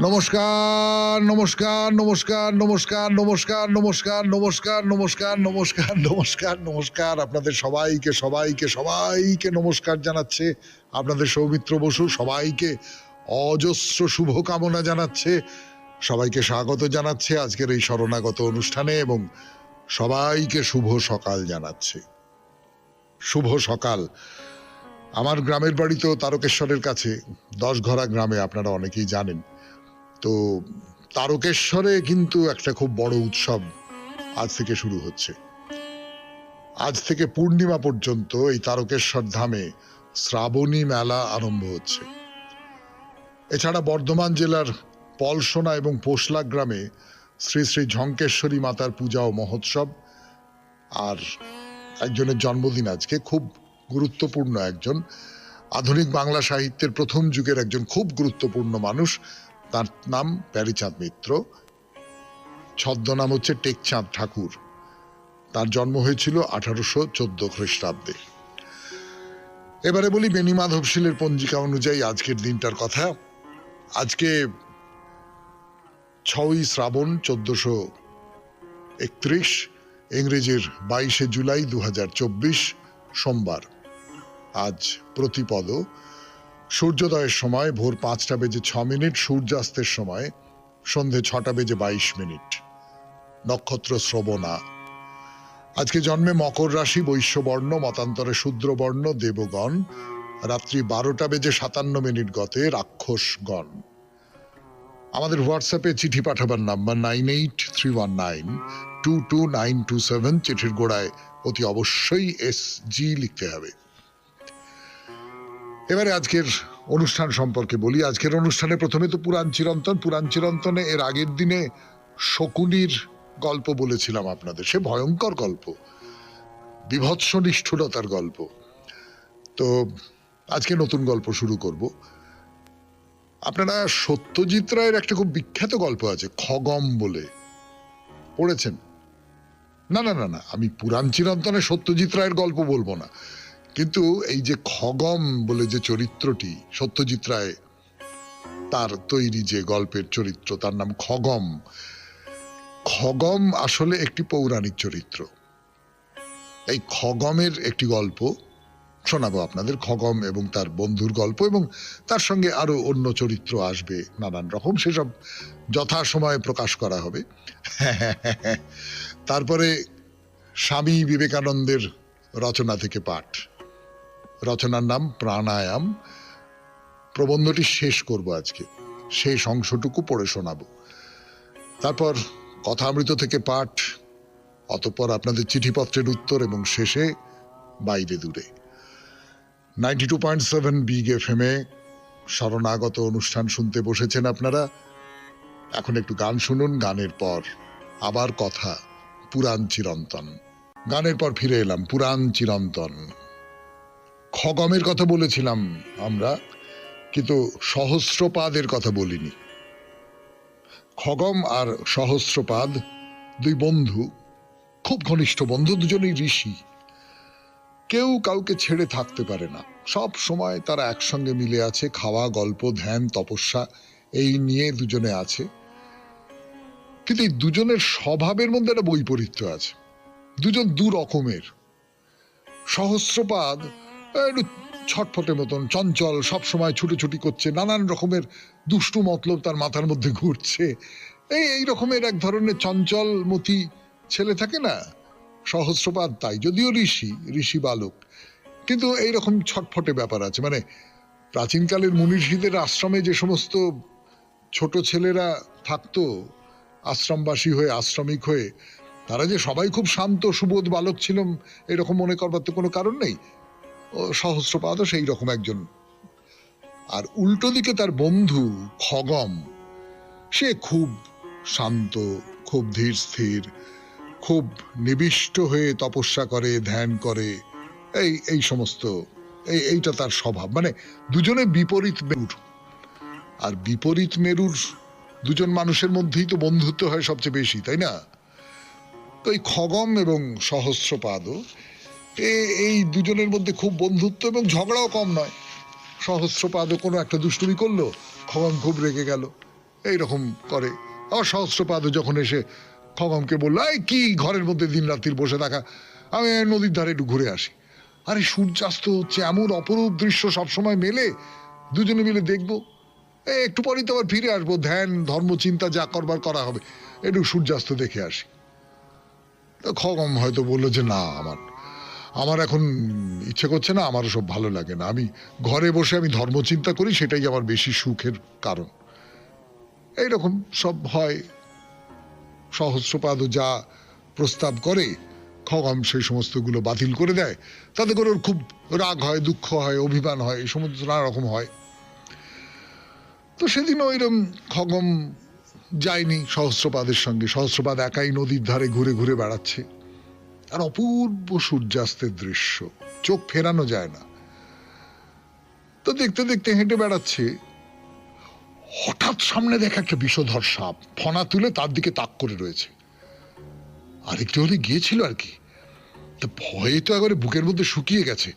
নমস্কার নমস্কার নমস্কার নমস্কার নমস্কার নমস্কার নমস্কার নমস্কার নমস্কার নমস্কার নমস্কার আপনাদের সবাইকে সবাইকে সবাইকে নমস্কার জানাচ্ছে আপনাদের সৌমিত্র বসু। সবাইকে অজস্র শুভকামনা জানাচ্ছে, সবাইকে স্বাগত জানাচ্ছে আজকের এই শরণাগত অনুষ্ঠানে এবং সবাইকে শুভ সকাল জানাচ্ছে। শুভ সকাল। আমার গ্রামের বাড়ি তো তারকেশ্বরের কাছে, 10ঘরা গ্রামে, আপনারা অনেকেই জানেন। তো তারকেশ্বরে কিন্তু একটা খুব বড় উৎসব আজ থেকে শুরু হচ্ছে। আজ থেকে পূর্ণিমা পর্যন্ত এই তারকেশ্বর ধামে শ্রাবণী মেলা আরম্ভ হচ্ছে। এছাড়া বর্ধমান জেলার পলসোনা এবং পোশলা গ্রামে শ্রী শ্রী ঝঙ্কেশ্বরী মাতার পূজা ও মহোৎসব। আর একজনের জন্মদিন আজকে, খুব গুরুত্বপূর্ণ একজন, আধুনিক বাংলা সাহিত্যের প্রথম যুগের একজন খুব গুরুত্বপূর্ণ মানুষ, তার নাম প্যারীচাঁদ মিত্র, ছদ্মনাম হচ্ছে টেকচাঁদ ঠাকুর। তার জন্ম হয়েছিল 1814 খ্রিস্টাব্দে। এবারে বলি বেণীমাধবশীলের পঞ্জিকা অনুযায়ী আজকের দিনটার কথা। আজকে 6ই শ্রাবণ 1431, ইংরেজির 22শে জুলাই 2024, সোমবার। আজ প্রতিপদ। সূর্যোদয়ের সময় ভোর 5:06, সূর্যাস্তের সময় সন্ধে 6:22। নক্ষত্র শ্রবণা। আজকে জন্মে মকর রাশি, বৈশ্যবর্ণ, মতান্তরে শূদ্রবর্ণ দেবগণ। রাত্রি 12:57 গতে রাক্ষসগণ। আমাদের হোয়াটসঅ্যাপে চিঠি পাঠাবার নাম্বার 9831922927। চিঠির গোড়ায় অতি অবশ্যই SG লিখতে হবে। এবারে আজকের অনুষ্ঠান সম্পর্কে বলি। আজকের অনুষ্ঠানে প্রথমে তো পুরাণ চিরন্তন। পুরাণ চিরন্তনে এর আগের দিনে শকুনির গল্প বলেছিলাম আপনাদের। সে ভয়ঙ্কর গল্প, বিভৎস নিষ্ঠুরতার গল্প। তো আজকে নতুন গল্প শুরু করব। আপনারা সত্যজিৎ রায়ের একটা খুব বিখ্যাত গল্প আছে খগম বলে, পড়েছেন? না না না না, আমি পুরাণ চিরন্তনে সত্যজিৎ রায়ের গল্প বলবো না, কিন্তু এই যে খগম বলে যে চরিত্রটি, সত্যজিৎ রায় তার তৈরি যে গল্পের চরিত্র, তার নাম খগম। খগম আসলে একটি পৌরাণিক চরিত্র। এই খগমের একটি গল্প শোনাবো আপনাদের, খগম এবং তার বন্ধুর গল্প, এবং তার সঙ্গে আরো অন্য চরিত্র আসবে নানান রকম, সেসব যথাসময়ে প্রকাশ করা হবে। তারপরে স্বামী বিবেকানন্দের রচনা থেকে পাঠ। রচনার নাম প্রাণায়াম। প্রবন্ধটি শেষ করব আজকে, শেষ অংশটুকু পড়ে শোনাবো। তারপর কথামৃত থেকে পাঠ, অতঃপর আপনাদের চিঠিপত্রের উত্তর, এবং শেষে বাইরে দূরে। 92.7 বিগ FM এ শরণাগত অনুষ্ঠান শুনতে বসেছেন আপনারা। এখন একটু গান শুনুন, গানের পর আবার কথা পুরাণ চিরন্তন। গানের পর ফিরে এলাম পুরাণ চিরন্তন। খগমের কথা বলেছিলাম আমরা, কিন্তু সহস্রপাদের কথা বলিনি। খগম আর সহস্রপাদ দুই বন্ধু, খুব ঘনিষ্ঠ বন্ধু, দুজনেই ঋষি। কেউ কাউকে ছেড়ে থাকতে পারে না, সব সময় তারা একসঙ্গে মিলে আছে। খাওয়া, গল্প, ধ্যান, তপস্যা, এই নিয়ে দুজনে আছে। কিন্তু এই দুজনের স্বভাবের মধ্যে একটা বৈপরীত্য আছে। দুজন দু রকমের। সহস্রপাদ একটু ছটফটে মতন, চঞ্চল, সবসময় ছুটোছুটি করছে, নানান রকমের দুষ্টু মতলব তার মাথার মধ্যে ঘুরছে। এই রকমের এক ধরনের চঞ্চল মতি ছেলে থাকে না, সহস্রপাদ তাই। যদিও ঋষি বালক, কিন্তু এইরকম ছটফটে ব্যাপার আছে। মানে প্রাচীনকালের মুনি ঋষিদের আশ্রমে যে সমস্ত ছোট ছেলেরা থাকতো আশ্রমবাসী হয়ে, আশ্রমিক হয়ে, তারা যে সবাই খুব শান্ত সুবোধ বালক ছিল এরকম মনে করবার তো কোনো কারণ নেই। ও সহস্রপাদও সেই রকম একজন। আর উল্টো দিকে তার বন্ধু খগম, সে খুব শান্ত, খুব ধীর স্থির, খুব নিবিষ্ট হয়ে তপস্যা করে, ধ্যান করে, এই সমস্ত, এইটা তার স্বভাব। মানে দুজনে বিপরীত মেরুর। আর বিপরীত মেরুর দুজন মানুষের মধ্যেই তো বন্ধুত্ব হয় সবচেয়ে বেশি, তাই না? তো এই খগম এবং সহস্রপাদ, এই দুজনের মধ্যে খুব বন্ধুত্ব, এবং ঝগড়াও কম নয়। সহস্রপাদও কোনো একটা দুষ্টুমি করলো, খগম খুব রেগে গেল, এইরকম করে। আবার সহস্রপাদ যখন এসে খগমকে বললো, এই কি ঘরের মধ্যে দিন রাত্রির বসে থাকা, আমি নদীর ধারে একটু ঘুরে আসি। আরে সূর্যাস্ত হচ্ছে, এমন অপরূপ দৃশ্য সবসময় মেলে, দুজনে মিলে দেখবো, একটু পরেই তো আবার ফিরে আসবো, ধ্যান ধর্ম চিন্তা যা করবার করা হবে, একটু সূর্যাস্ত দেখে আসি। তো খগম হয়তো বললো যে না, আমার এখন ইচ্ছে করছে না, আমারও সব ভালো লাগে না, আমি ঘরে বসে আমি ধর্ম চিন্তা করি, সেটাই আমার বেশি সুখের কারণ। এইরকম সব হয়। সহস্রপাদ যা প্রস্তাব করে খগম সেই সমস্তগুলো বাতিল করে দেয়। তাতে করে ওর খুব রাগ হয়, দুঃখ হয়, অভিমান হয়, এই সমস্ত নানা রকম হয়। তো সেদিন ওইরকম খগম যায়নি সহস্রপাদের সঙ্গে। সহস্রপাদ একাই নদীর ধারে ঘুরে ঘুরে বেড়াচ্ছে, আর অপূর্ব সূর্যাস্তের দৃশ্য, চোখ ফেরানো যায় না। তো দেখতে দেখতে হেঁটে বেড়াচ্ছে, হঠাৎ সামনে দেখা একটা বিষধর সাপ ফনা তুলে তার দিকে তাক করে রয়েছে। আর একটু হলে গিয়েছিল আর কি, তো ভয়ে তো একেবারে বুকের মধ্যে শুকিয়ে গেছে।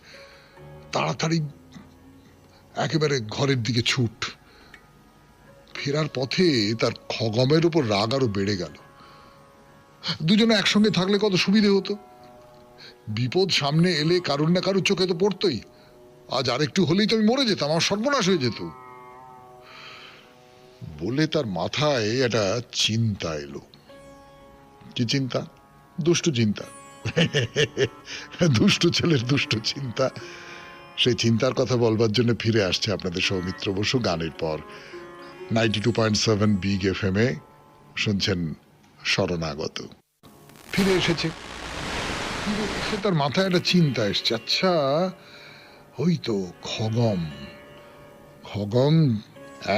তাড়াতাড়ি একেবারে ঘরের দিকে ছুট। ফেরার পথে তার খগমের উপর রাগ আরো বেড়ে গেল। দুজনে একসঙ্গে থাকলে কত সুবিধে হতো, বিপদ সামনে এলে কারুর না কারুর চোখে তো পড়তই। আজ আরেকটু হলেই তো আমি মরে যেতাম, আমার সর্বনাশ হয়ে যেত বলে তার মাথায় একটা চিন্তা এলো। কি চিন্তা? দুষ্টু চিন্তা। দুষ্টু ছেলের দুষ্টু চিন্তা। সেই চিন্তার কথা বলবার জন্য ফিরে আসছে আপনাদের সৌমিত্র বসু গানের পর 92.7 বিগ FM এ শুনছেন শরণাগত। ফিরে এসেছে, ফিরে এসে তার মাথায় একটা চিন্তা এসছে। আচ্ছা, ওই তো খগম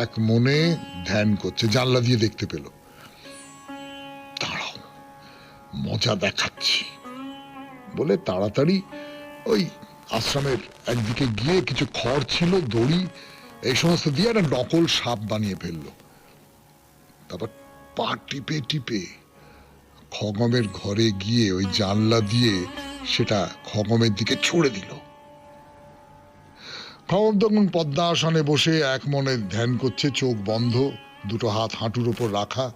এক মনে ধ্যান করছে, জানলা দিয়ে দেখতে পেল। দাঁড়াও, মজা দেখাচ্ছি বলে তাড়াতাড়ি ওই আশ্রমের একদিকে গিয়ে কিছু খড় ছিল, দড়ি, এই সমস্ত দিয়ে একটা নকল সাপ বানিয়ে ফেললো। তারপর পা টিপে টিপে খগমের ঘরে গিয়ে ওই জানলা দিয়ে সেটা খগমের দিকে ছুড়ে দিল। খগম তখন পদ্মাসনে বসে এক মনে ধ্যান করছে, চোখ বন্ধ, দুটো হাত হাঁটুর ওপর রাখা।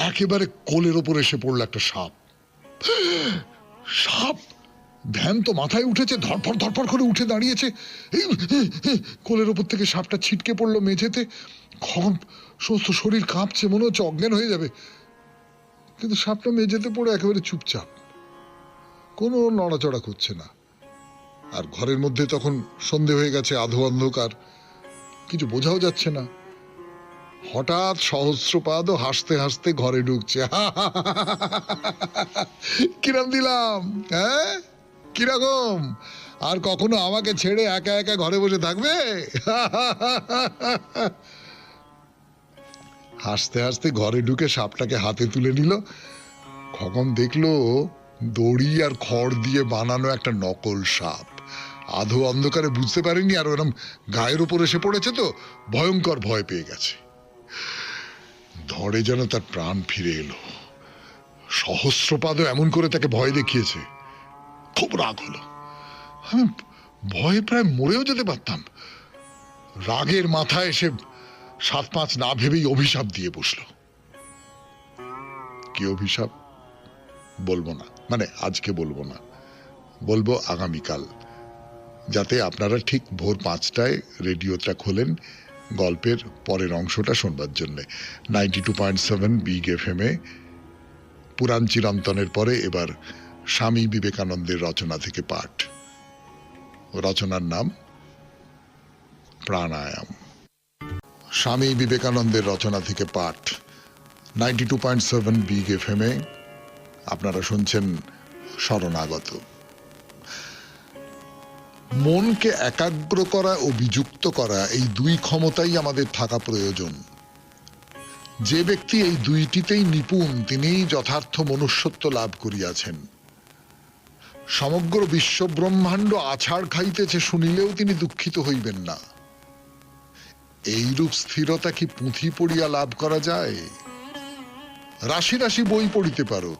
একেবারে কোলের ওপর এসে পড়লো একটা সাপ। সাপ! ধ্যান তো মাথায় উঠেছে, ধরফর ধরফর করে উঠে দাঁড়িয়েছে। কোলের ওপর থেকে সাপটা ছিটকে পড়লো মেঝেতে। খগম সমস্ত শরীর কাঁপছে, মনে হচ্ছে অজ্ঞান হয়ে যাবে। কিন্তু সাপটা মেঝেতে পড়ে একেবারে চুপচাপ, কোনো নড়াচড়া করছে না। আর ঘরের মধ্যে তখন সন্ধে হয়ে গেছে, আধো অন্ধকার, কিছু বোঝাও যাচ্ছে না। হঠাৎ সহস্রপাদও হাসতে হাসতে ঘরে ঢুকছে। কিরম দিলাম, হ্যাঁ কিরকম? আর কখনো আমাকে ছেড়ে একা একা ঘরে বসে থাকবে? হাসতে হাসতে ঘরে ঢুকে সাপটাকে হাতে তুলে নিল। খগম দেখলো দড়ি আর খড় দিয়ে বানানো একটা নকল সাপ। আধো অন্ধকারে বুঝতে পারেনি, আর ওরম গায়ের উপর এসে পড়েছে তো ভয়ঙ্কর ভয় পেয়ে গেছে। ধরে যেন তার প্রাণ ফিরে এলো। সহস্রপাদও এমন করে তাকে ভয় দেখিয়েছে, খুব রাগ হলো। আমি ভয়ে প্রায় মরেও যেতে পারতাম। রাগের মাথায় এসে 7-5 না ভেবেই অভিশাপ দিয়ে বসলো। কি অভিশাপ বলবো না, মানে আজকে বলবো না, বলবো আগামীকাল, যাতে আপনারা ঠিক ভোর 5টায় রেডিওটা খোলেন গল্পের পরের অংশটা শোনবার জন্যে। 92.7 বিগ FM এ পুরাণ চিরন্তনের পরে এবার স্বামী বিবেকানন্দের রচনা থেকে পাঠ। রচনার নাম প্রাণায়াম। স্বামী বিবেকানন্দের রচনা থেকে পাঠ 92.7 বিগ FM এ আপনারা শুনছেন শরণাগত। মনকে একাগ্র করা ও বিযুক্ত করা, এই দুই ক্ষমতাই আমাদের থাকা প্রয়োজন। যে ব্যক্তি এই দুইটিতেই নিপুণ, তিনিই যথার্থ মনুষ্যত্ব লাভ করিয়াছেন। সমগ্র বিশ্ব ব্রহ্মাণ্ড আছাড় খাইতেছে শুনিলেও তিনি দুঃখিত হইবেন না। এইরূপ স্থিরতা কি পুঁথি পড়িয়া লাভ করা যায়? রাশি রাশি বই পড়িতে পারো,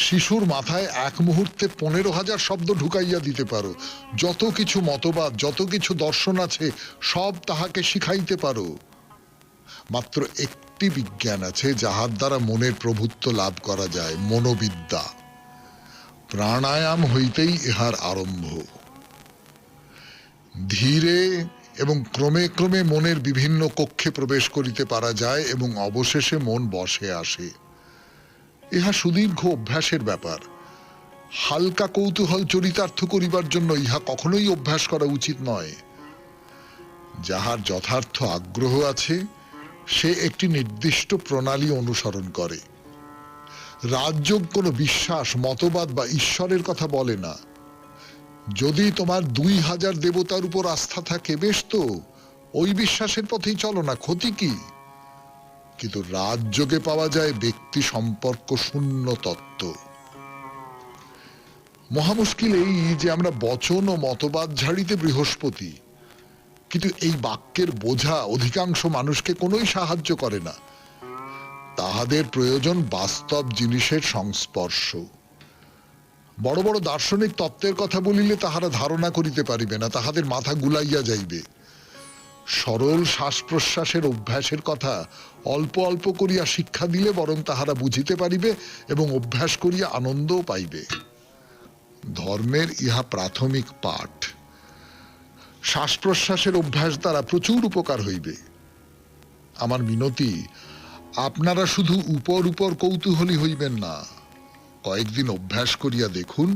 শিশুর মাথায় এক মুহূর্তে 15,000 শব্দ ঢুকাইয়া দিতে পারো, যত কিছু মতবাদ, যত কিছু দর্শন আছে সব তাহাকে শিখাইতে পারো। মাত্র একটি বিজ্ঞান আছে যাহার দ্বারা মনের প্রভুত্ব লাভ করা যায়, মনোবিদ্যা। প্রাণায়াম হইতেই ইহার আরম্ভ। ধীরে এবং ক্রমে ক্রমে মনের বিভিন্ন কক্ষে প্রবেশ করিতে পারা যায় এবং অবশেষে মন বশে আসে। ইহা সুদীর্ঘ অভ্যাসের ব্যাপার। হালকা কৌতূহল চরিতার্থ করিবার জন্য ইহা কখনোই অভ্যাস করা উচিত নয়। যাহার যথার্থ আগ্রহ আছে সে একটি নির্দিষ্ট প্রণালী অনুসরণ করে। রাজযোগ কোনো বিশ্বাস, মতবাদ বা ঈশ্বরের কথা বলে না। যদি তোমার 2000 দেবতার উপর আস্থা থাকে, বেশ তো, ওই বিশ্বাসের পথেই চলো না, ক্ষতি কি? কিন্তু রাজযোগে পাওয়া যায় ব্যক্তি সম্পর্ক শূন্য তত্ত্ব। মহা মুশকিল এই যে আমরা বচন ও মতবাদ ঝাড়িতে বৃহস্পতি, কিন্তু এই বাক্যের বোঝা অধিকাংশ মানুষকে কোনোই সাহায্য করে না। তাহাদের প্রয়োজন বাস্তব জিনিসের সংস্পর্শ। বড় বড় দার্শনিক তত্ত্বের কথা বলিলে তাহারা ধারণা করিতে পারিবে না, তাহাদের মাথা গুলাইয়া যাইবে। সরল শ্বাস প্রশ্বাসের অভ্যাসের কথা অল্প অল্প করিয়া শিক্ষা দিলে বরং তাহারা বুঝিতে পারিবে এবং অভ্যাস করিয়া আনন্দও পাইবে। ধর্মের ইহা প্রাথমিক পাঠ। শ্বাস প্রশ্বাসের অভ্যাস দ্বারা প্রচুর উপকার হইবে। আমার মিনতি, আপনারা শুধু উপর উপর কৌতূহলী হইবেন না, কয়েকদিন অভ্যাস করিয়া দেখুন।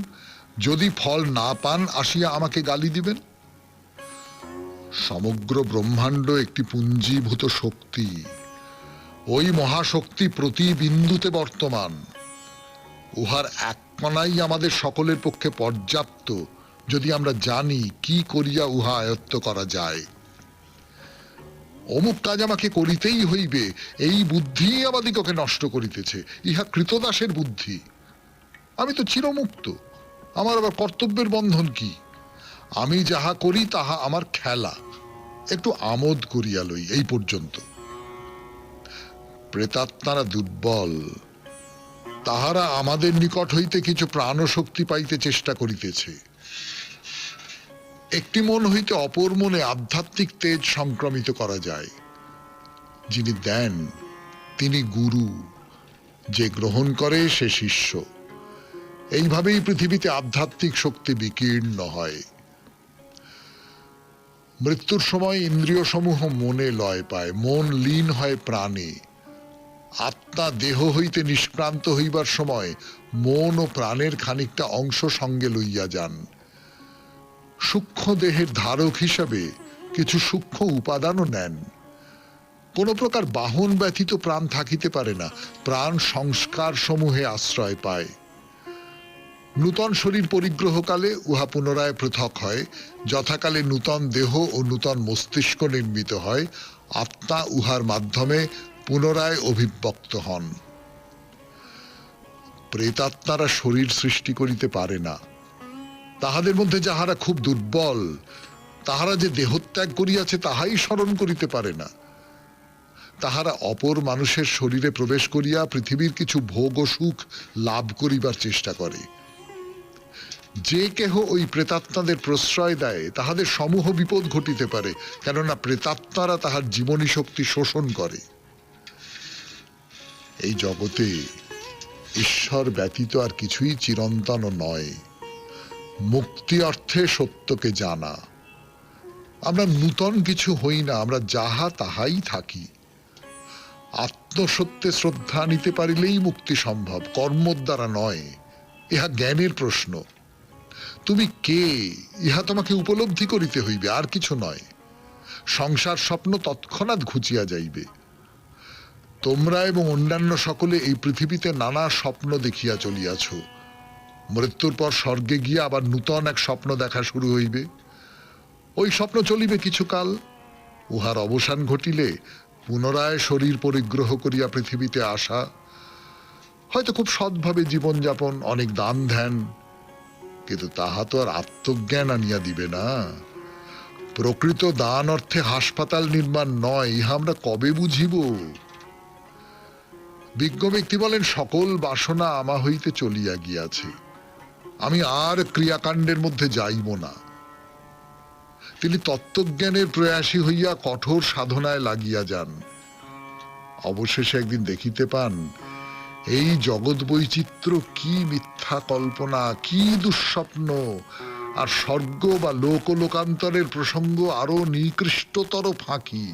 যদি ফল না পান, আসিয়া আমাকে গালি দিবেন। সমগ্র ব্রহ্মাণ্ড একটি পুঞ্জীভূত শক্তি। ওই মহাশক্তি প্রতি বিন্দুতে বর্তমান। উহার এক কণাই আমাদের সকলের পক্ষে পর্যাপ্ত, যদি আমরা জানি কি করিয়া উহা আয়ত্ত করা যায়। অমুক কাজ আমাকে করিতেই হইবে, এই বুদ্ধি আমাদিগকে নষ্ট করিতেছে। ইহা কৃতদাসের বুদ্ধি। আমি তো চিরমুক্ত, আমার আবার কর্তব্যের বন্ধন কি? আমি যাহা করি তাহা আমার খেলা, একটু আমোদ করিয়া লই, এই পর্যন্ত। প্রেতাত্মারা দুর্বল, তাহারা আমাদের নিকট হইতে কিছু প্রাণশক্তি পাইতে চেষ্টা করিতেছে। একটি মন হইতে অপর মনে আধ্যাত্মিক তেজ সংক্রমিত করা যায়। যিনি দেন তিনি গুরু, যে গ্রহণ করে সে শিষ্য। এইভাবেই পৃথিবীতে আধ্যাত্মিক শক্তি বিকীর্ণ হয়। মৃত্যুর সময় ইন্দ্রিয় সমূহ মনে লয় পায়, মন লীন হয় প্রাণে। আত্মা দেহ হইতে নিষ্ক্রান্ত হইবার সময় মন ও প্রাণের খানিকটা অংশ সঙ্গে লইয়া যান। সূক্ষ্ম দেহের ধারক হিসাবে কিছু সূক্ষ্ম উপাদানও নেন। কোন প্রকার বাহন ব্যতীত প্রাণ থাকিতে পারে না, প্রাণ সংস্কার সমূহে আশ্রয় পায়। নূতন শরীর পরিগ্রহকালে উহা পুনরায় পৃথক হয়, যথাকালে নূতন দেহ ও নূতন মস্তিষ্ক নির্মিত হয়। আত্মা উহার মাধ্যমে পুনরায় অভিব্যক্ত হন। প্রেতাত্মারা শরীর সৃষ্টি করিতে পারে না। তাহাদের মধ্যে যাহারা খুব দুর্বল, তাহারা যে দেহত্যাগ করিয়াছে তাহাই স্মরণ করিতে পারে না। তাহারা অপর মানুষের শরীরে প্রবেশ করিয়া পৃথিবীর কিছু ভোগ ও সুখ লাভ করিবার চেষ্টা করে। যে কেহ ওই প্রেতাত্মাদের প্রশ্রয় দেয়, তাহাদের সমূহ বিপদ ঘটিতে পারে, কেননা প্রেতাত্মারা তাহার জীবনী শক্তি শোষণ করে। এই জগতে ঈশ্বর ব্যতীত আর কিছুই চিরন্তন নয়। মুক্তি অর্থে সত্যকে জানা। আমরা নূতন কিছু হই না, আমরা যাহা তাহাই থাকি। আত্মসত্যে শ্রদ্ধা নিতে পারিলেই মুক্তি সম্ভব, কর্মর দ্বারা নয়। ইহা জ্ঞানের প্রশ্ন। তুমি কে, ইহা তোমাকে উপলব্ধি করিতে হইবে, আর কিছু নয়। সংসার স্বপ্ন তৎক্ষণাৎ ঘুচিয়া যাইবে। তোমরা এবং অন্যান্য সকলে এই পৃথিবীতে নানা স্বপ্ন দেখিয়া চলিয়াছ। মৃত্যুর পর স্বর্গে গিয়া আবার নূতন এক স্বপ্ন দেখা শুরু হইবে। ওই স্বপ্ন চলিবে কিছুকাল, উহার অবসান ঘটিলে পুনরায় শরীর পরিগ্রহ করিয়া পৃথিবীতে আসা। হয়তো খুব সৎভাবে জীবনযাপন, অনেক দান ধ্যান, কিন্তু তাহা তো আর আত্মজ্ঞান আনিয়া দিবে না। প্রকৃত দান অর্থে হাসপাতাল নির্মাণ নয়, ইহা আমরা কবে বুঝিব? বিজ্ঞ ব্যক্তি বলেন, সকল বাসনা আমা হইতে চলিয়া গিয়াছে, আমি আর ক্রিয়াকাণ্ডের মধ্যে যাইব না। তিনি তত্ত্বজ্ঞানের প্রয়াসী হইয়া কঠোর সাধনায় লাগিয়া যান। অবশেষে একদিন দেখিতে পান এই জগৎ বৈচিত্র্য কি মিথ্যা কল্পনা, কি দুঃস্বপ্ন, আর স্বর্গ বা লোকান্তরের প্রসঙ্গ আরো নিকৃষ্টতর ফাঁকি।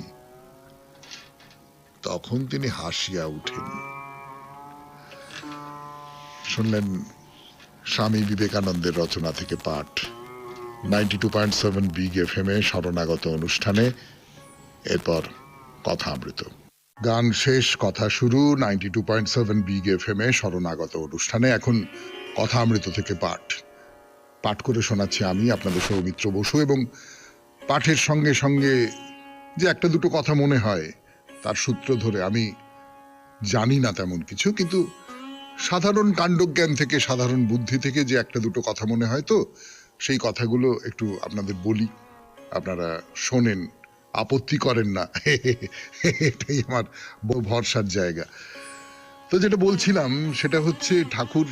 তখন তিনি হাসিয়া উঠেন। শুনলেন স্বামী বিবেকানন্দের রচনা থেকে পাঠ 92.7 বিগ এফএম এ শরণাগত অনুষ্ঠানে। এরপর কথা অমৃত। গান শেষ, কথা শুরু 92.7 বিগ এফএম এ শরণাগত অনুষ্ঠানে। এখন কথা অমৃত থেকে পাঠ পাঠ করে শোনাচ্ছি আমি, আপনাদের সৌমিত্র বসু। এবং পাঠের সঙ্গে সঙ্গে যে একটা দুটো কথা মনে হয় তার সূত্র ধরে, আমি জানি না তেমন কিছু, কিন্তু সাধারণ কাণ্ডজ্ঞান থেকে, সাধারণ বুদ্ধি থেকে যে একটা দুটো কথা মনে হয়, তো সেই কথাগুলো একটু আপনাদের বলি, আপনারা শোনেন, আপত্তি করেন না, এটাই আমার ভরসার জায়গা। তো যেটা বলছিলাম সেটা হচ্ছে, ঠাকুর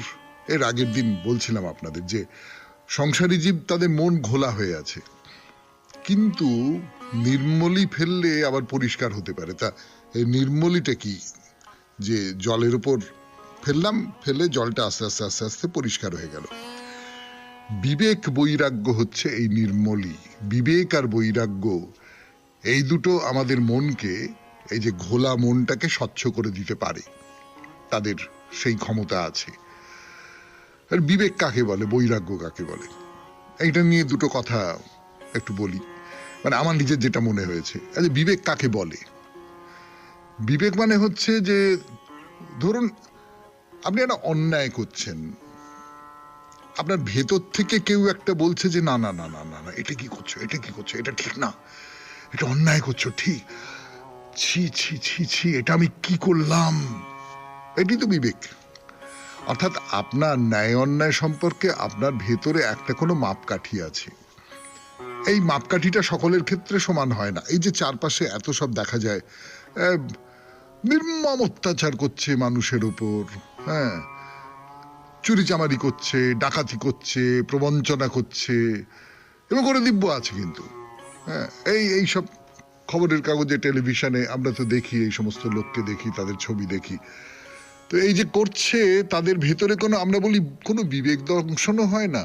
এর আগের দিন বলছিলাম আপনাদের যে সংসারী জীব তাদের মন ঘোলা হয়ে আছে, কিন্তু নির্মলি ফেললে আবার পরিষ্কার হতে পারে। তা এই নির্মলিটা কি? যে জলের উপর ফেললাম, ফেলে জলটা আস্তে আস্তে আস্তে আস্তে পরিষ্কার হয়ে গেল। বিবেক বৈরাগ্য হচ্ছে এই নির্মলি। বিবেক আর বৈরাগ্য এই দুটো আমাদের মনকে, এই যে ঘোলা মনটাকে স্বচ্ছ করে দিতে পারে, তাদের সেই ক্ষমতা আছে। আর বিবেক কাকে বলে, বৈরাগ্য কাকে বলে, এইটা নিয়ে দুটো কথা একটু বলি, মানে আমার নিজের যেটা মনে হয়েছে। আচ্ছা, বিবেক কাকে বলে? বিবেক মানে হচ্ছে যে, ধরুন আপনি একটা অন্যায় করছেন, আপনার ভেতর থেকে কেউ একটা বলছে যে না না না না না না, এটা কি করছো, এটা কি করছো, এটা ঠিক না, এটা অন্যায় করছো, ঠিক, ছি ছি ছি ছি, এটা আমি কি করলাম। এটি তো বিবেক। অর্থাৎ আপনার ন্যায় অন্যায় সম্পর্কে আপনার ভেতরে একটা কোনো মাপকাঠি আছে। এই মাপকাঠিটা সকলের ক্ষেত্রে সমান হয় না। এই যে চারপাশে এত সব দেখা যায়, নির্মম অত্যাচার করছে মানুষের উপর, হ্যাঁ, চুরিচামারি করছে, ডাকাতি করছে, প্রবঞ্চনা করছে, এবং করে দিব্য আছে কিন্তু, হ্যাঁ, এই সব খবরের কাগজে, টেলিভিশনে আমরা তো দেখি, এই সমস্ত লোককে দেখি, তাদের ছবি দেখি। তো এই যে করছে, তাদের ভেতরে কোনো, আমরা বলি কোনো বিবেক দংশনও হয় না।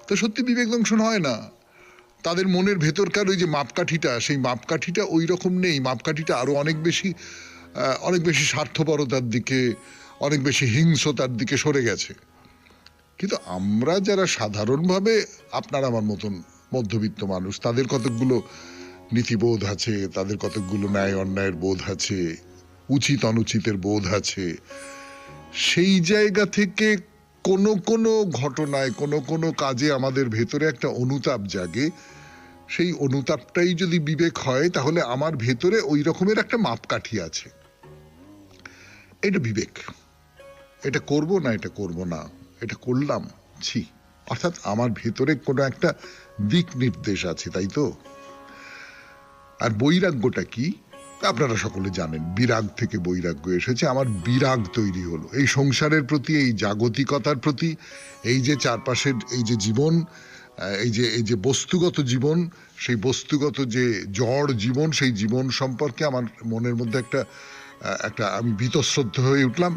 তো সত্যি বিবেক দংশন হয় না। তাদের মনের ভেতরকার ওই যে মাপকাঠিটা, সেই মাপকাঠিটা ওই রকম নেই। মাপকাঠিটা আরো অনেক বেশি স্বার্থপরতার দিকে, অনেক বেশি হিংস্রতার দিকে সরে গেছে। কিন্তু আমরা যারা সাধারণভাবে, আপনার আমার মতন মধ্যবিত্ত মানুষ, তাদের কতকগুলো নীতিবোধ আছে, তাদের কতকগুলো ন্যায় অন্যায়ের বোধ আছে, উচিত অনুচিতের বোধ আছে। সেই জায়গা থেকে কোনো কোনো ঘটনায়, কোনো কোনো কাজে আমাদের ভেতরে একটা অনুতাপ জাগে। সেই অনুতাপটাই যদি বিবেক হয়, তাহলে আমার ভেতরে ওই রকমের একটা মাপকাঠি আছে, এটা বিবেক। এটা করব না, এটা করব না, এটা করলাম, ছি। অর্থাৎ আমার ভেতরে কোনো একটা দিক নির্দেশ আছে, তাই তো। আর বৈরাগ্যটা কি আপনারা সকলে জানেন, বিরাগ থেকে বৈরাগ্য এসেছে। আমার বিরাগ তৈরি হলো এই সংসারের প্রতি, এই জাগতিকতার প্রতি, এই যে চারপাশের এই যে জীবন, এই যে বস্তুগত জীবন, সেই বস্তুগত যে জড় জীবন, সেই জীবন সম্পর্কে আমার মনের মধ্যে একটা আমি বীতশ্রদ্ধ হয়ে উঠলাম।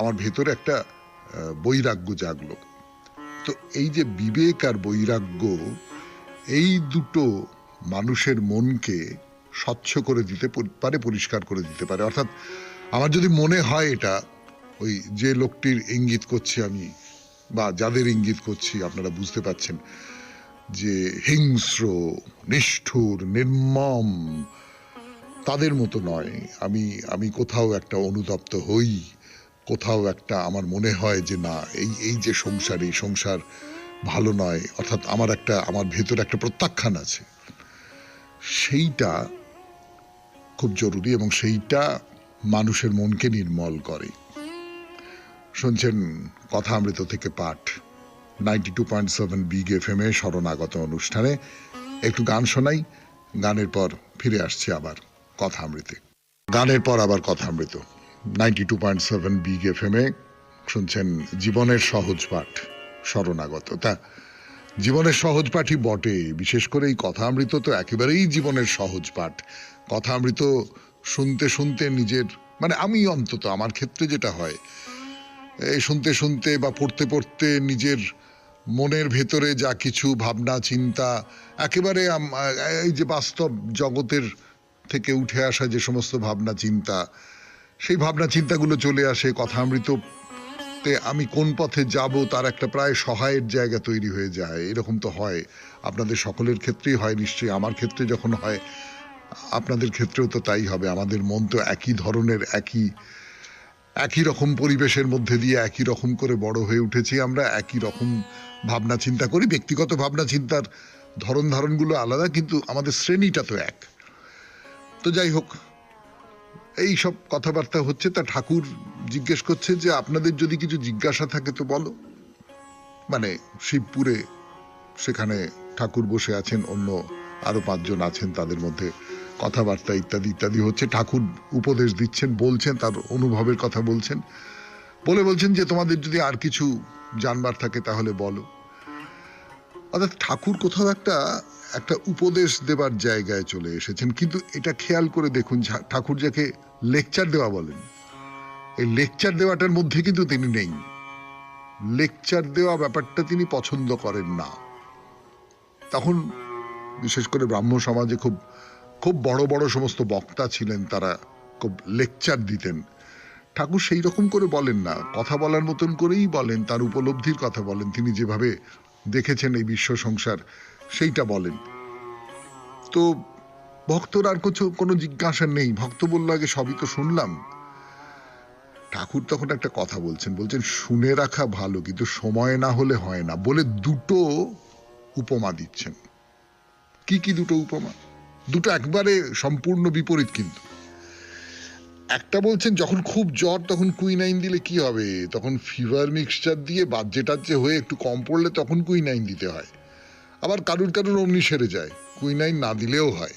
আমার ভেতরে একটা বৈরাগ্য জাগলো। তো এই যে বিবেক আর বৈরাগ্য, এই দুটো মানুষের মনকে স্বচ্ছ করে দিতে পারে, পরিষ্কার করে দিতে পারে। অর্থাৎ আমার যদি মনে হয়, এটা ওই যে লোকটির ইঙ্গিত করছি আমি, বা যাদের ইঙ্গিত করছি আপনারা বুঝতে পাচ্ছেন, যে হিংস্র, নিষ্ঠুর, নির্মম, তাদের মতো নয়। আমি কোথাও একটা অনুতপ্ত হই, কোথাও একটা আমার মনে হয় যে না, এই যে সংসার, এই সংসার ভালো নয়, অর্থাৎ আমার ভেতরে একটা প্রত্যাখ্যান আছে, সেইটা খুব জরুরি, এবং সেইটা মানুষের মনকে নির্মল করে। শুনছেন কথা অমৃত থেকে পাঠ 92.7 বিগ এফএম এ শরণাগত অনুষ্ঠানে। একটু গান শোনাই, গানের পর ফিরে আসছি আবার কথা অমৃতে। গানের পর আবার কথা অমৃত 92.7 বিগ এফএম এ শুনছেন জীবনের সহজ পাঠ শরণাগত। তা জীবনের সহজ পাঠই বটে, বিশেষ করে এই কথা অমৃত তো একেবারেই জীবনের সহজ পাঠ। কথা অমৃত শুনতে শুনতে নিজের মানে আমি অন্তত আমার ক্ষেত্রে যেটা হয়, এই শুনতে শুনতে বা পড়তে পড়তে নিজের মনের ভেতরে যা কিছু ভাবনা চিন্তা একেবারে এই যে বাস্তব জগতের থেকে উঠে আসা যে সমস্ত ভাবনা চিন্তা, সেই ভাবনা চিন্তাগুলো চলে আসে কথামৃততে। আমি কোন পথে যাব তার একটা প্রায় সহায়ের জায়গা তৈরি হয়ে যায়। এরকম তো হয়, আপনাদের সকলের ক্ষেত্রেই হয় নিশ্চয়ই। আমার ক্ষেত্রে যখন হয়, আপনাদের ক্ষেত্রেও তো তাই হবে। আমাদের মন তো একই ধরনের, একই রকম পরিবেশের মধ্যে দিয়ে একই রকম করে বড় হয়ে উঠেছি আমরা, একই রকম ভাবনা চিন্তা করি। ব্যক্তিগত ভাবনা চিন্তার ধরন ধারণগুলো আলাদা, কিন্তু আমাদের শ্রেণীটা তো এক। তো যাই হোক, এই সব কথাবার্তা হচ্ছে। তা ঠাকুর জিজ্ঞেস করছে যে আপনাদের যদি কিছু জিজ্ঞাসা থাকে তো বলো। মানে শিবপুরে সেখানে ঠাকুর বসে আছেন, অন্য আরো 5 জন আছেন, তাদের মধ্যে কথাবার্তা ইত্যাদি ইত্যাদি হচ্ছে। ঠাকুর উপদেশ দিচ্ছেন, বলছেন, তার অনুভবের কথা বলছেন, বলছেন যে তোমাদের যদি আর কিছু জানবার থাকে তাহলে বলো। অর্থাৎ ঠাকুর কোথাও একটা একটা উপদেশ দেবার জায়গায় চলে এসেছেন। কিন্তু এটা খেয়াল করে দেখুন, ঠাকুর যাকে লেকচার দেওয়া বলেন, এই লেকচার দেওয়াটার মধ্যে কিন্তু তিনি নেই। লেকচার দেওয়া ব্যাপারটা তিনি পছন্দ করেন না। তখন বিশেষ করে ব্রাহ্ম সমাজে খুব খুব বড় বড় সমস্ত বক্তা ছিলেন, তারা খুব লেকচার দিতেন। ঠাকুর সেই রকম করে বলেন না, কথা বলার মতন করেই বলেন, তার উপলব্ধির কথা বলেন, তিনি যেভাবে দেখেছেন এই বিশ্ব সংসার সেইটা বলেন। তো ভক্তর আর কোনো জিজ্ঞাসা নেই। ভক্ত বলল আগে সবই তো শুনলাম। ঠাকুর তখন একটা কথা বলছেন, শুনে রাখা ভালো, কিন্তু সময় না হলে হয় না, বলে দুটো উপমা দিচ্ছেন। কি কি দুটো উপমা? দুটো একবারে সম্পূর্ণ বিপরীত কিন্তু। একটা বলছেন যখন খুব জ্বর তখন কুইনাইন দিলে কি হবে, তখন ফিভার মিক্সচার দিয়ে বাজ্যে টাজ্যে হয়ে একটু কম পড়লে তখন কুইনাইন দিতে হয়। আবার কারুর কারুর অমনি সেরে যায়, কুইনাইন না দিলেও হয়।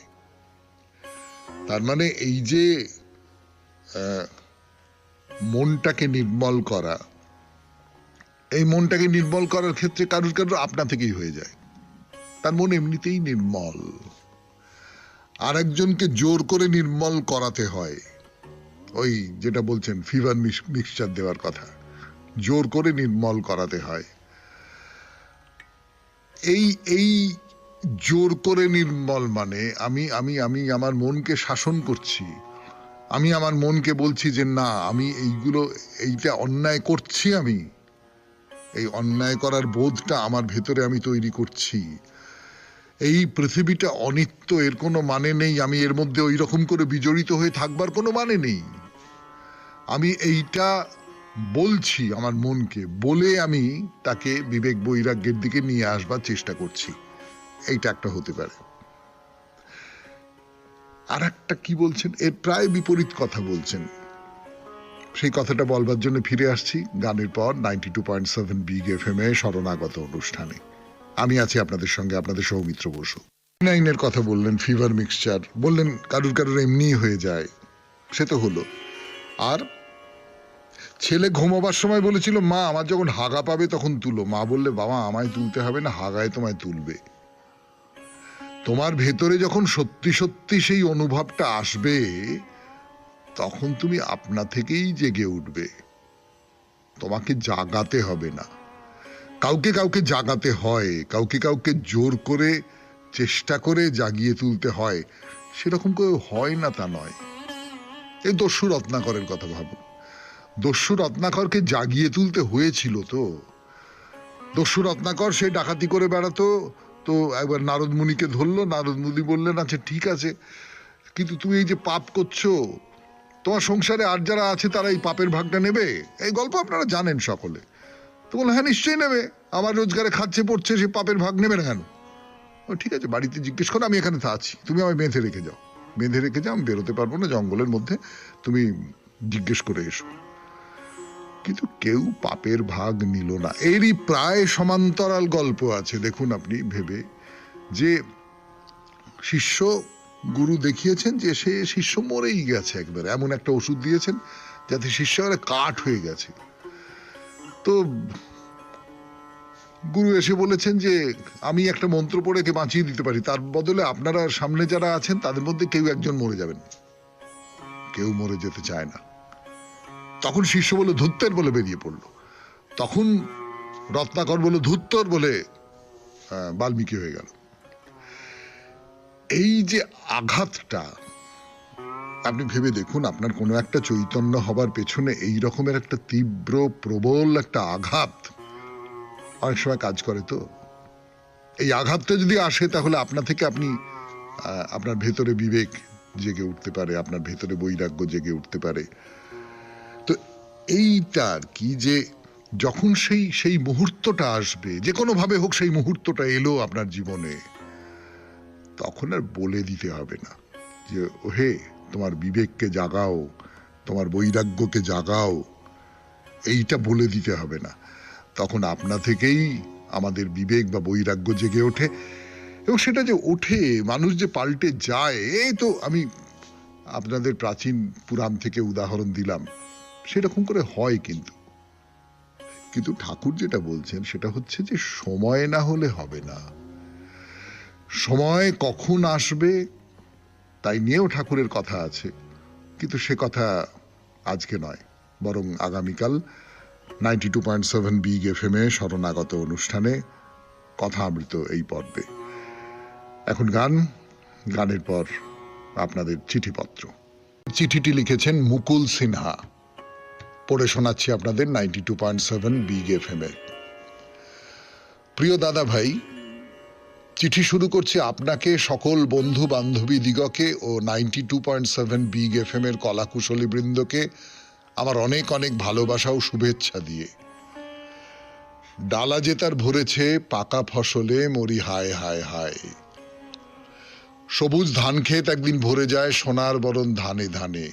তার মানে এই যে মনটাকে নির্মল করা, এই মনটাকে নির্মল করার ক্ষেত্রে কারুর কারুর আপনা থেকেই হয়ে যায়, তার মন এমনিতেই নির্মল। আর একজনকে জোর করে নির্মল করাতে হয়, ওই যেটা বলছেন ফিভার মিক্সচার দেওয়ার কথা, জোর করে নির্মল করাতে হয়। এই এই জোর করে নির্মল মানে আমি আমি আমি আমার মনকে শাসন করছি, আমি আমার মনকে বলছি যে না, আমি এইটা অন্যায় করছি, আমি এই অন্যায় করার বোধটা আমার ভেতরে আমি তৈরি করছি। এই পৃথিবীটা অনিত্য, এর কোনো মানে নেই, আমি এর মধ্যে ওই রকম করে বিজড়িত হয়ে থাকবার কোনো মানে নেই। আমি এইটা বলছি আমার মনকে, বলে আমি তাকে বিবেক বৈরাগ্যের দিকে নিয়ে আসবার চেষ্টা করছি। এইটা একটা হতে পারে। আর একটা কি বলছেন, এর প্রায় বিপরীত কথা বলছেন। সেই কথাটা বলবার জন্য ফিরে আসছি গানের পর 92.7 বিগ FM এ শরণাগত অনুষ্ঠানে। আমি আছি আপনাদের সঙ্গে, আপনাদের সৌমিত্র বসু। নাইনের কথা বললেন, ফিভার মিক্সচার বললেন, কারুর কারুর এমনি হয়ে যায়, সে তো হলো। আর ছেলে ঘুমাবার সময় বলেছিল মা আমার যখন হাগা পাবে তখন তুলো। মা বললে বাবা আমায় তুলতে হবে না, হাগায় তোমায় তুলবে। তোমার ভেতরে যখন সত্যি সত্যি সেই অনুভবটা আসবে তখন তুমি আপনা থেকেই জেগে উঠবে, তোমাকে জাগাতে হবে না। কাউকে কাউকে জাগাতে হয়, কাউকে কাউকে জোর করে চেষ্টা করে জাগিয়ে তুলতে হয়, সেরকম কেউ হয় না তা নয়। এই দস্যু রত্নাকরের কথা ভাবুন, দস্যু রত্নাকরকে জাগিয়ে তুলতে হয়েছিল তো। দস্যু রত্নাকর সে ডাকাতি করে বেড়াতো, তো একবার নারদ মুনিকে ধরলো, নারদ মুনি বললেন আচ্ছা ঠিক আছে, কিন্তু তুমি এই যে পাপ করছো, তোমার সংসারে আর যারা আছে তারা এই পাপের ভাগটা নেবে? এই গল্প আপনারা জানেন সকলে। তো বললো হ্যাঁ নিশ্চয়ই নেবে, আমার রোজগারে খাচ্ছে পড়ছে, সে পাপের ভাগ নেবে না কেন? ও ঠিক আছে, বাড়িতে জিজ্ঞেস করো, আমি এখানে আছি, তুমি আমায় বেঁধে রেখে যাও, বেঁধে রেখে যাও, আমি বেরোতে পারবো না জঙ্গলের মধ্যে, তুমি জিজ্ঞেস করে এসো। কিন্তু কেউ পাপের ভাগ নিল না। এরই প্রায় সমান্তরাল গল্প আছে, দেখুন আপনি ভেবে, যে শিষ্য গুরু দেখিয়েছেন যে সে শিষ্য মরেই গেছে, একবার এমন একটা ওষুধ দিয়েছেন যাতে শিষ্য কাঠ হয়ে গেছে। তো গুরু এসে বলেছেন যে আমি একটা মন্ত্র পড়ে একে বাঁচিয়ে দিতে পারি, তার বদলে আপনারা সামনে যারা আছেন তাদের মধ্যে কেউ একজন মরে যাবেন। কেউ মরে যেতে চায় না। তখন শিষ্য বলে ধুত্তের বলে বেরিয়ে পড়লো। তখন রত্নাকর বলে ধুত্তর বলে বাল্মীকি হয়ে গেল। এই যে আঘাতটা, আপনি ভেবে দেখুন, আপনার কোনো একটা চৈতন্য হবার পেছনে এই রকমের একটা তীব্র প্রবল একটা আঘাত অনেক সময় কাজ করে। তো এই আঘাতটা যদি আসে তাহলে আপনা থেকে আপনার ভেতরে বিবেক জেগে উঠতে পারে, আপনার ভেতরে বৈরাগ্য জেগে উঠতে পারে। তো এইটা আর কি, যে যখন সেই মুহূর্তটা আসবে, যে কোনো ভাবে হোক সেই মুহূর্তটা এলো আপনার জীবনে, তখন আর বলে দিতে হবে না যে ওহে তোমার বিবেককে জাগাও, তোমার বৈরাগ্যকে জাগাও, এইটা বলে দিতে হবে না। তখন আপনা থেকেই আমাদের বিবেক বা বৈরাগ্য জেগে ওঠে। এবং সেটা যে ওঠে, মানুষ যে পাল্টে যায়, এই তো আমি আপনাদের প্রাচীন পুরাণ থেকে উদাহরণ দিলাম, সেরকম করে হয়। কিন্তু ঠাকুর যেটা বলছেন সেটা হচ্ছে যে সময় না হলে হবে না। সময় কখন আসবে তাই নিয়েও ঠাকুরের কথা আছে, কিন্তু সে কথা আজকে নয়, বরং আগামীকাল 92.7 বিগ FM এ শরণাগত অনুষ্ঠানে কথা অমৃত এই পর্বে। এখন গানের পর আপনাদের চিঠিপত্র। চিঠিটি লিখেছেন মুকুল সিনহা, পড়ে শোনাচ্ছি আপনাদের 92.7 বিগ FM এ। প্রিয় দাদা ভাই, চিঠি শুরু করছি আপনাকে, সকল বন্ধু বান্ধবী দিগকে ও 92.7 বিগ FM এর কলাকুশলী বৃন্দকে আমার অনেক অনেক ভালোবাসা ও শুভেচ্ছা দিয়ে। ডালা যে তার ভরেছে পাকা ফসলে মরি হায় হায় হায়। সবুজ ধান ক্ষেত একদিন ভরে যায় সোনার বরণ ধানে ধানে।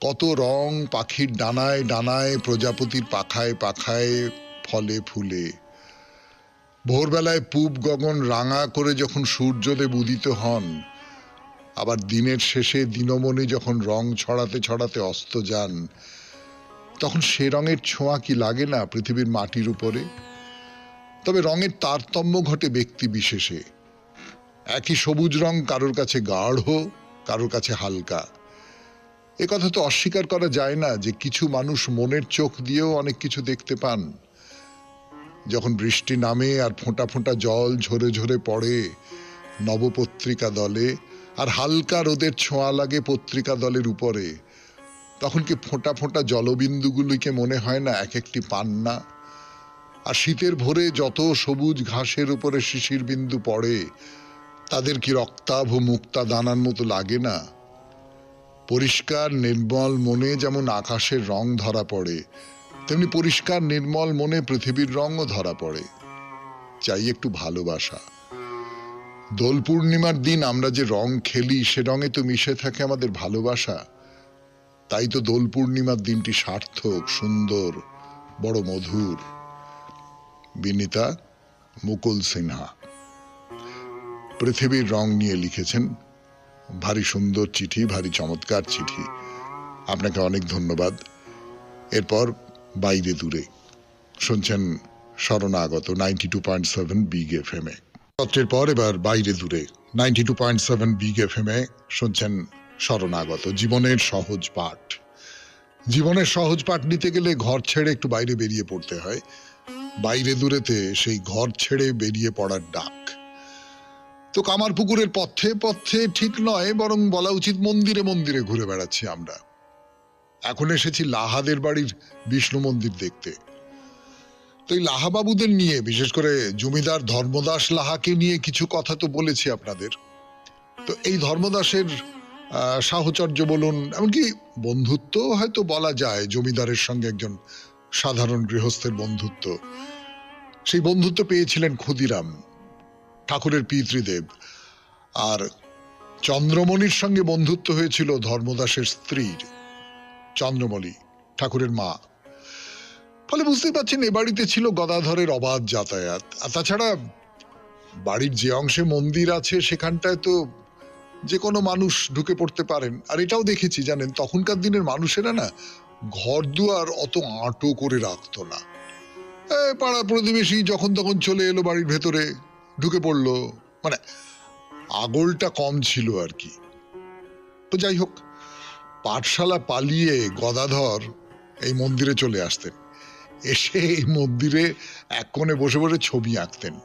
কত রং পাখির ডানায় ডানায়, প্রজাপতির পাখায় পাখায়, ফলে ফুলে। ভোরবেলায় পূব গগন রাঙা করে যখন সূর্যদেব উদিত হন, আবার দিনের শেষে দিনমণি যখন রং ছড়াতে ছড়াতে অস্ত যান, তখন সে রঙের ছোঁয়া কি লাগে না পৃথিবীর মাটির উপরে? তবে রঙের তারতম্য ঘটে ব্যক্তি বিশেষে। একই সবুজ রং কারোর কাছে গাঢ়, কারোর কাছে হালকা। এ কথা তো অস্বীকার করা যায় না যে কিছু মানুষ মনের চোখ দিয়েও অনেক কিছু দেখতে পান। যখন বৃষ্টি নামে আর ফোঁটা ফোঁটা জল ঝরে ঝরে পড়ে নবপত্রিকা দলে, আর হালকা রোদের ছোঁয়া লাগে পত্রিকা দলের উপরে, তখন কি ফোঁটা ফোঁটা জলবিন্দুগুলিকে মনে হয় না এক একটি পান্না? আর শীতের ভোরে যত সবুজ ঘাসের উপরে শিশির বিন্দু পড়ে, তাদের কি রক্তাভ মুক্তা দানার মতো লাগে না? পরিষ্কার নির্মল মনে যেমন আকাশের রং ধরা পড়ে, তেমনি পরিষ্কার নির্মল মনে পৃথিবীর রঙও ধরা পড়ে। চাই একটু ভালোবাসা। দোল পূর্ণিমার দিন আমরা যে রং খেলি, সে রঙে তো মিশে থাকে আমাদের ভালোবাসা। তাই তো দোল পূর্ণিমার দিনটি সার্থক, সুন্দর, বড় মধুর। বিনীতা, মুকুল সিনহা। পৃথিবীর রং নিয়ে লিখেছেন। ভারী সুন্দর চিঠি, ভারী চমৎকার চিঠি, আপনাকে অনেক ধন্যবাদ। এরপর বাইরে দূরে শুনছেন শরণাগত 92.7 বিগ FM এ। পত্রের পর এবার বাইরে দূরে 92.7 বিগ FM এ শুনছেন শরণাগত, জীবনের সহজ পাঠ। জীবনের সহজ পাঠ নিতে গেলে ঘর ছেড়ে একটু বাইরে বেরিয়ে পড়তে হয়। বাইরে দূরেতে সেই ঘর ছেড়ে বেরিয়ে পড়ার ডাক। তো কামারপুকুরের পথে পথে ঠিক নয়, বরং বলা উচিত মন্দিরে মন্দিরে ঘুরে বেড়াচ্ছি আমরা। এখন এসেছি লাহাদের বাড়ির বিষ্ণু মন্দির দেখতে। তো এই লাহাবাবুদের নিয়ে, বিশেষ করে জমিদার ধর্মদাস লাহাকে নিয়ে কিছু কথা তো বলেছি আপনাদের। তো এই ধর্মদাসের সাহচর্য বলুন, এমনকি বন্ধুত্ব হয়তো বলা যায়, জমিদারের সঙ্গে একজন সাধারণ গৃহস্থের বন্ধুত্ব। সেই বন্ধুত্ব পেয়েছিলেন ক্ষুদিরাম, ঠাকুরের পিতৃদেব। আর চন্দ্রমণির সঙ্গে বন্ধুত্ব হয়েছিল ধর্মদাসের স্ত্রীর, চন্দ্রমণি ঠাকুরের মা। ফলে বুঝতেই পারছেন এ বাড়িতে ছিল গদাধরের অবাধ যাতায়াত। আর তাছাড়া বাড়ির যে অংশে মন্দির আছে সেখানটায় তো যে কোনো মানুষ ঢুকে পড়তে পারেন। আর এটাও দেখেছি জানেন, তখনকার দিনের মানুষেরা না ঘর দুয়ার অত আঁটো করে রাখতো না। পাড়া প্রতিবেশী যখন তখন চলে এলো বাড়ির ভেতরে, ঢুকে পড়লো, মানে আগলটা কম ছিল আর কি। তো যাই হোক, পাঠশালা পালিয়ে গদাধর এই মন্দিরে চলে আসতেন, এসে এই মন্দিরে এক কোণে বসে বসে ছবি আঁকতেন।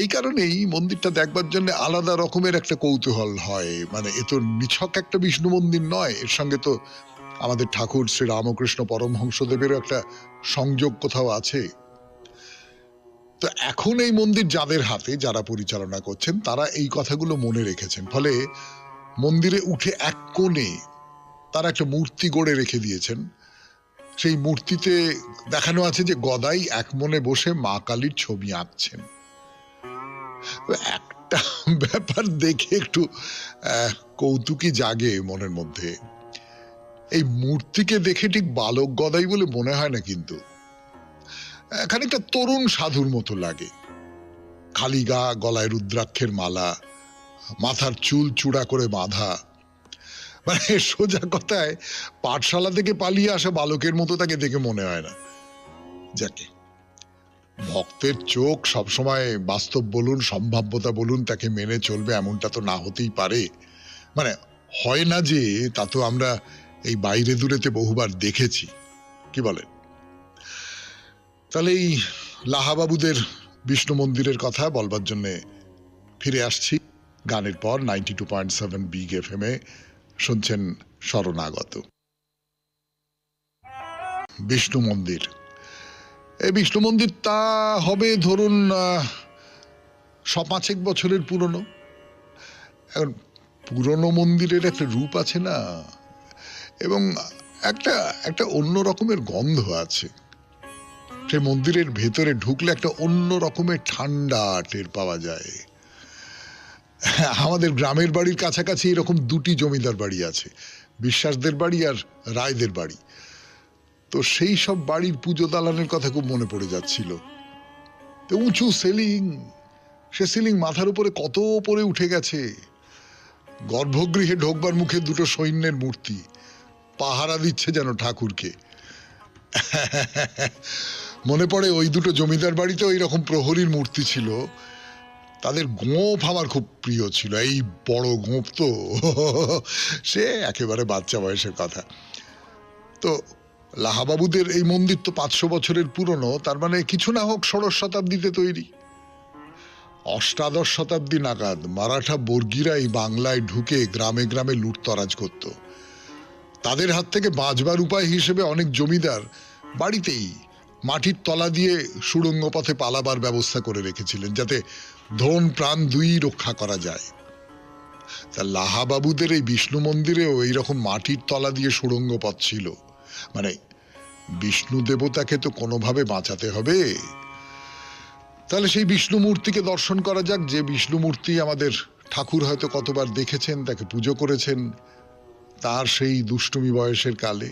এই কারণেই মন্দিরটা দেখবার জন্য আলাদা রকমের একটা কৌতূহল হয়। মানে এ তো নিছক একটা বিষ্ণু মন্দির নয়, এর সঙ্গে তো আমাদের ঠাকুর শ্রী রামকৃষ্ণ পরমহংসদেবেরও একটা সংযোগ কোথাও আছে। তো এখন এই মন্দির যাদের হাতে, যারা পরিচালনা করছেন, তারা এই কথাগুলো মনে রেখেছেন। ফলে মন্দিরে উঠে এক কোণে তারা একটা মূর্তি গড়ে রেখে দিয়েছেন। সেই মূর্তিতে দেখানো আছে যে গদাই এক মনে বসে মা কালীর ছবি আঁকছেন। একটা ব্যাপার দেখে একটু কৌতুকী জাগে মনের মধ্যে। এই মূর্তিকে দেখে ঠিক বালক গদাই বলে মনে হয় না, কিন্তু খানিকটা তরুণ সাধুর মতো লাগে। খালি গা, গলায় রুদ্রাক্ষের মালা, মাথার চুল চূড়া করে বাঁধা। মানে সোজা কথায় পাঠশালা থেকে পালিয়ে আসা বালকের মতো তাকে দেখে মনে হয় না। যাকে ভক্তের চোখ সবসময় বাস্তব বলুন, সম্ভাব্যতা বলুন, তাকে মেনে চলবে এমনটা তো না হতেই পারে। মানে হয় না যে, তা তো আমরা এই বাইরে দূরেতে বহুবার দেখেছি। কি বলেন? তাহলে এই লাহাবাবুদের বিষ্ণু মন্দিরের কথা বলবার জন্য ফিরে আসছি গানের পর। 92.7 বিগ FM এ শুনছেন শরণাগত। বিষ্ণু মন্দির, এই বিষ্ণু মন্দির তা হবে ধরুন ৫-৬ বছরের পুরনো। এখন পুরনো মন্দিরের একটা রূপ আছে না, এবং একটা একটা অন্য রকমের গন্ধ আছে। সে মন্দিরের ভেতরে ঢুকলে একটা অন্য রকমের ঠান্ডা টের পাওয়া যায়। আমাদের গ্রামের বাড়ির কাছাকাছি এরকম দুটি জমিদার বাড়ি আছে, বিশ্বাসদের বাড়ি আর রায়দের বাড়ি। তো সেই সব বাড়ির পুজো দালানের কথা খুব মনে পড়ে যাচ্ছিল। তো উঁচু সিলিং, সে সিলিং মাথার উপরে কত উপরে উঠে গেছে। গর্ভগৃহে ঢোকবার মুখে দুটো সৈন্যের মূর্তি পাহারা দিচ্ছে যেন ঠাকুরকে। মনে পড়ে ওই দুটো জমিদার বাড়িতে ওই রকম প্রহরীর মূর্তি ছিল। তাদের গোঁফ আমার খুব প্রিয় ছিল, এই বড় গোঁফ তো। সে একেবারে বাচ্চা বয়সের কথা। তো লাহাবাবুদের এই মন্দির তো ৫০০ বছরের পুরনো, তার মানে কিছু না হোক ষোড়শ শতাব্দীতে তৈরি। অষ্টাদশ শতাব্দী নাগাদ মারাঠা বর্গীরা এই বাংলায় ঢুকে গ্রামে গ্রামে লুটতরাজ করত। তাদের হাত থেকে বাঁচবার উপায় হিসেবে অনেক জমিদার বাড়িতেই মাটির তলা দিয়ে সুড়ঙ্গ পথে পালাবার ব্যবস্থা করে রেখেছিলেন, যাতে ধন প্রাণ দুই রক্ষা করা যায়। তা লাহাবাবুদের এই বিষ্ণু মন্দিরেও এইরকম মাটির তলা দিয়ে সুড়ঙ্গ পথ ছিল। মানে বিষ্ণু দেবতাকে তো কোনোভাবে বাঁচাতে হবে। তাহলে সেই বিষ্ণু মূর্তিকে দর্শন করা যাক, যে বিষ্ণু মূর্তি আমাদের ঠাকুর হয়তো কতবার দেখেছেন, তাকে পুজো করেছেন তার সেই দুষ্টুমি বয়সের কালে।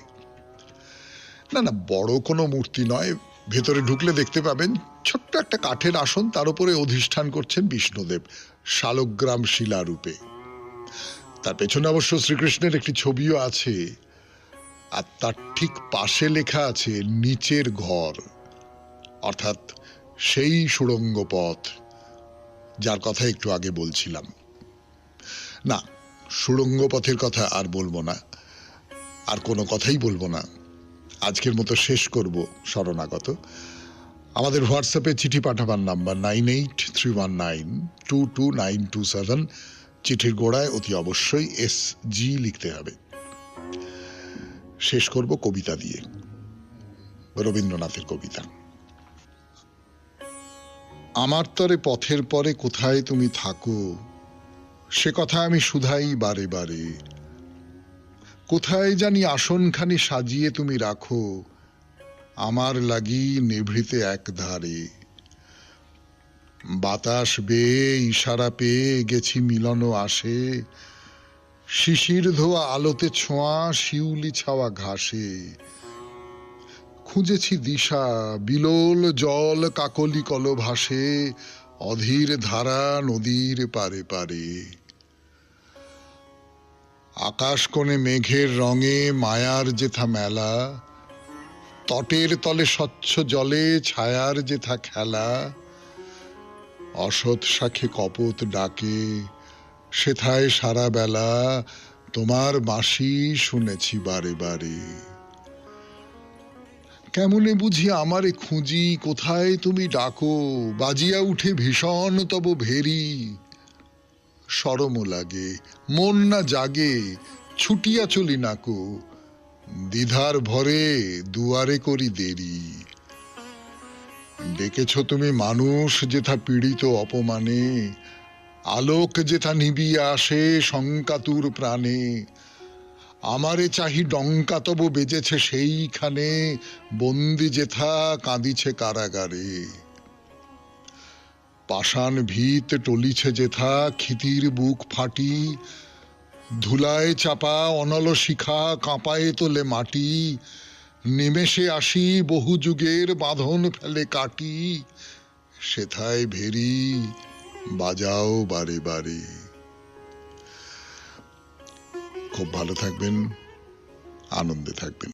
না না, বড় কোনো মূর্তি নয়, ভেতরে ঢুকলে দেখতে পাবেন ছোট্ট একটা কাঠের আসন, তার উপরে অধিষ্ঠান করছেন বিষ্ণুদেব শালগ্রাম শিলারূপে। তার পেছনে অবশ্য শ্রীকৃষ্ণের একটি ছবিও আছে, আর তার ঠিক পাশে লেখা আছে নিচের ঘর, অর্থাৎ সেই সুড়ঙ্গ পথ যার কথা একটু আগে বলছিলাম। না, সুড়ঙ্গ পথের কথা আর বলবো না, আর কোনো কথাই বলবো না। আজকের মতো শেষ করব শরণাগত। আমাদের হোয়াটসঅ্যাপে চিঠি পাঠাবার নাম্বার 9831922927। চিঠির গোড়ায় অতি অবশ্যই SG লিখতে হবে। শেষ করব কবিতা দিয়ে, রবীন্দ্রনাথের কবিতা। আমার তরে পথের পরে কোথায় তুমি থাকো, সে কথা আমি শুধাই বারে বারে। কোথায় জানি আসনখানি সাজিয়ে তুমি রাখো, আমার লাগি নিভৃতে এক ধারে। বাতাস বেয়ে ইশারা পেয়ে গেছি মিলন আসে, শিশির ধোয়া আলোতে ছোঁয়া শিউলি ছাওয়া ঘাসে। খুঁজেছি দিশা, বিলোল জল কাকলি কল ভাসে, অধীর ধারা নদীর পারে পারে। আকাশ কোণে মেঘের রঙে মায়ার যেথা মেলা, তটের তলে স্বচ্ছ জলে ছায়ার যেথা খেলা। অসৎ শাখে কপোত ডাকে, সেথায় সারা বেলা তোমার বাঁশি শুনেছি বারে বারে। কেমনে বুঝি আমারে খুঁজি, কোথায় তুমি ডাকো, বাজিয়া উঠে ভীষণ তব ভেরি। শরমও লাগে, মন না জাগে, ছুটিয়া চলি নাকো, দ্বিধার ভরে দুয়ারে করি দেরি। ডেকেছ তুমি মানুষ যেথা পীড়িত অপমানে, আলোক যেথা নিবিয়া আসে শঙ্কাতুর প্রাণে। আমারে চাহি ডঙ্কা তব বেজেছে সেইখানে, বন্দি যেথা কাঁদিছে কারাগারে। পাষাণ ভিত টলিছে যেথা ক্ষিতির বুক ফাটি, ধুলায় চাপা অনল শিখা কাঁপায়ে তোলে মাটি। নিমেষে আসি বহু যুগের বাঁধন ফেলে কাটি, সেথায় ভেরি বাজাও বারে বারে। খুব ভালো থাকবেন, আনন্দে থাকবেন।